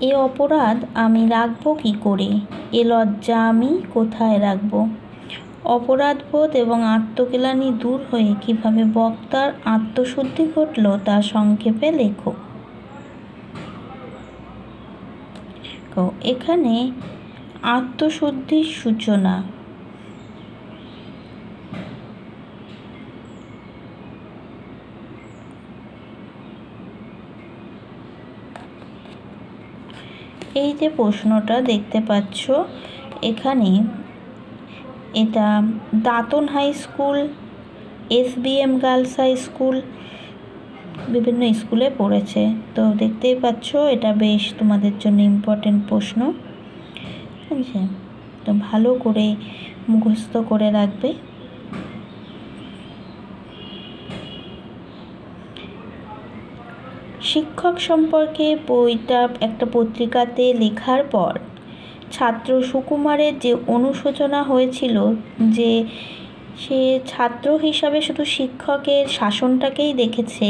এ অপরাধ আমি রাখবো কী করে, এ লজ্জা আমি কোথায় রাখবো। অপরাধবোধ এবং আত্মগ্লানি দূর হয়ে কীভাবে বক্তার আত্মশুদ্ধি ঘটল তা সংক্ষেপে লেখো। এখানে আত্মশুদ্ধির সূচনা। এই যে প্রশ্নটা দেখতে পাচ্ছ এখানে, এটা Dantan high school, SBM girls high school, বিভিন্ন স্কুলে পড়েছে। তো দেখতেই পাচ্ছ এটা বেশ তোমাদের জন্য ইম্পর্টেন্ট প্রশ্ন। ঠিক আছে, তো ভালো করে মুখস্থ করে রাখবে। শিক্ষক সম্পর্কে বইটা একটা পত্রিকাতে লেখার পর ছাত্র সুকুমারের যে অনুশোচনা হয়েছিল, যে সে ছাত্র হিসাবে শুধু শিক্ষকের শাসনটাকেই দেখেছে,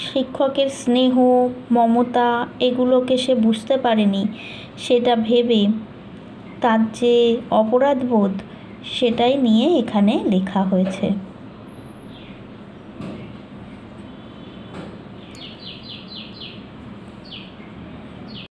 শিক্ষকের স্নেহ মমতা এগুলোকে সে বুঝতে পারেনি, সেটা ভেবে তার যে অপরাধবোধ সেটাই নিয়ে এখানে লেখা হয়েছে।